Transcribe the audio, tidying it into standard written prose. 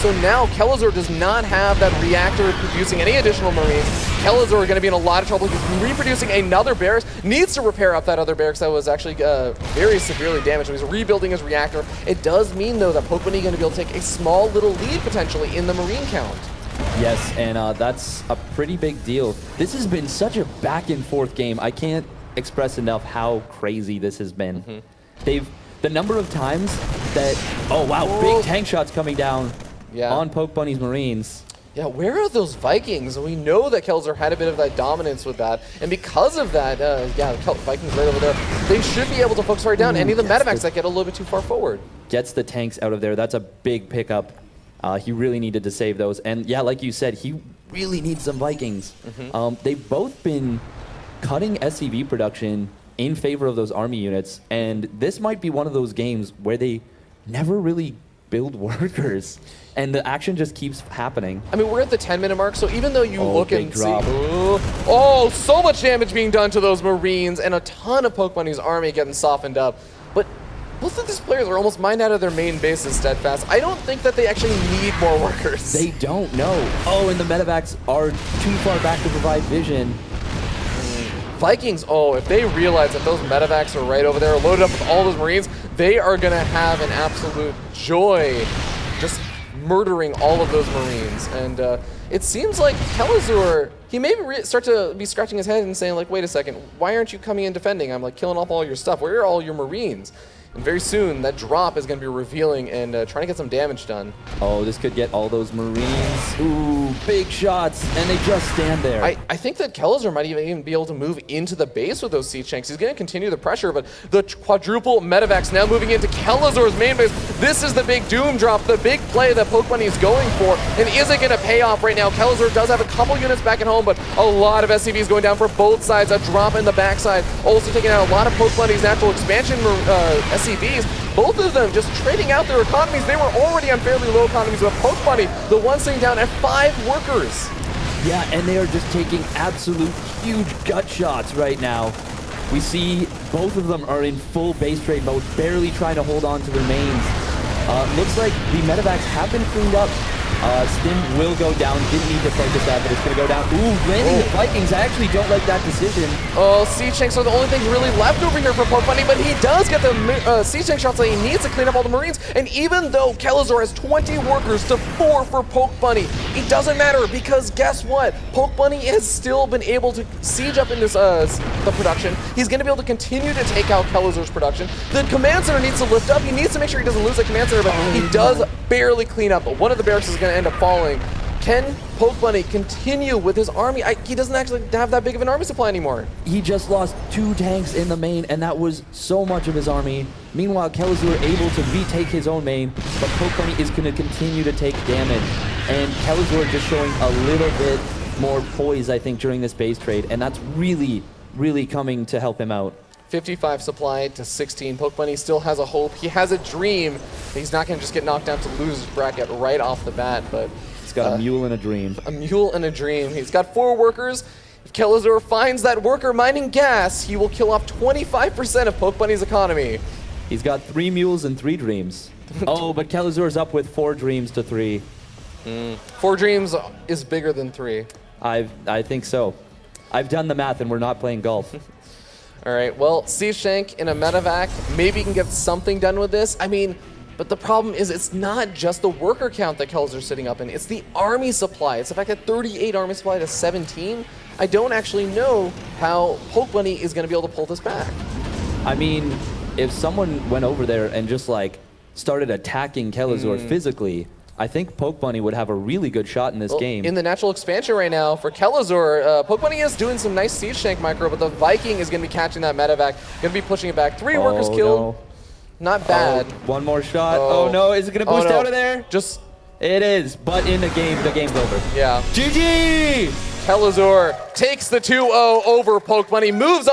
So now Kelazhur does not have that reactor producing any additional Marines. Kelazhur are going to be in a lot of trouble. He's reproducing another barracks, needs to repair up that other barracks that was actually very severely damaged. He's rebuilding his reactor. It does mean, though, that Pokebunny going to be able to take a small little lead potentially in the Marine count. Yes, and that's a pretty big deal. This has been such a back and forth game. I can't express enough how crazy this has been. The number of times that, oh wow, big tank shots coming down on Pokebunny's Marines. Yeah, where are those Vikings? We know that Kelazhur had a bit of that dominance with that, and because of that, Vikings right over there, they should be able to focus right down any of the medevacs that get a little bit too far forward. Gets the tanks out of there. That's a big pickup. He really needed to save those, and yeah, like you said, he really needs some Vikings. They've both been cutting SCV production in favor of those army units, and this might be one of those games where they never really build workers, and the action just keeps happening. I mean, we're at the 10-minute mark, so even though you look and see... Oh, so much damage being done to those Marines, and a ton of Pokebunny's army getting softened up. But both of these players are almost mined out of their main bases steadfast. I don't think that they actually need more workers. They don't, no. Oh, and the medevacs are too far back to provide vision. Vikings, if they realize that those medevacs are right over there, loaded up with all those Marines, they are going to have an absolute joy just murdering all of those Marines. And it seems like Kelazhur, he may start to be scratching his head and saying, like, wait a second, why aren't you coming in defending? I'm like killing off all your stuff. Where are all your Marines? And very soon, that drop is going to be revealing and trying to get some damage done. Oh, this could get all those Marines. Ooh, big shots, and they just stand there. I think that Kelazhur might even be able to move into the base with those siege tanks. He's going to continue the pressure, but the quadruple medevacs now moving into Kelazhur's main base. This is the big doom drop, the big play that Pokebunny is going for, and is it going to pay off right now? Kelazhur does have a couple units back at home, but a lot of SCVs going down for both sides. A drop in the backside, also taking out a lot of Pokebunny's natural expansion SCVs, both of them just trading out their economies. They were already on fairly low economies with Pokebunny, the one sitting down at 5 workers. Yeah, and they are just taking absolute huge gut shots right now. We see both of them are in full base trade mode, barely trying to hold on to their mains. Looks like the medevacs have been cleaned up. Stim will go down. Didn't need to focus that, but it's going to go down. Ooh, landing the Vikings. I actually don't like that decision. Oh, siege tanks are the only thing really left over here for Pokebunny, but he does get the siege tank shots that he needs to clean up all the Marines. And even though Kelazhur has 20 workers to 4 for Pokebunny, it doesn't matter because guess what? Pokebunny has still been able to siege up in this the production. He's going to be able to continue to take out Kelazhur's production. The command center needs to lift up. He needs to make sure he doesn't lose the command center, but he does barely clean up. But one of the barracks is going to end up falling. Can Pokebunny continue with his army? He doesn't actually have that big of an army supply anymore. He just lost 2 tanks in the main, and that was so much of his army. Meanwhile, Kelazhur able to retake his own main, but Pokebunny is going to continue to take damage. And Kelazhur just showing a little bit more poise, I think, during this base trade, and that's really, really coming to help him out. 55 supply to 16. Pokebunny still has a hope. He has a dream. He's not going to just get knocked down to lose his bracket right off the bat, but he's got a mule and a dream. A mule and a dream. He's got 4 workers. If Kelazhur finds that worker mining gas, he will kill off 25% of Pokebunny's economy. He's got 3 mules and 3 dreams. Oh, but Kelazhur's up with 4 dreams to 3. 4 dreams is bigger than 3. I think so. I've done the math, and we're not playing golf. All right, well, siege tank in a medevac, maybe you can get something done with this. I mean, but the problem is it's not just the worker count that Kelazhur's sitting up in, it's the army supply. It's the fact that 38 army supply to 17. I don't actually know how Pokebunny is going to be able to pull this back. I mean, if someone went over there and just like started attacking Kelazhur physically, I think Pokebunny would have a really good shot in this game. In the natural expansion right now for Kelazhur, Pokebunny is doing some nice siege tank micro, but the Viking is going to be catching that medevac, going to be pushing it back. 3 workers killed. No. Not bad. One more shot. Oh no, is it going to boost out of there? It is, but in the game's over. Yeah. GG! Kelazhur takes the 2-0 over Pokebunny, moves on.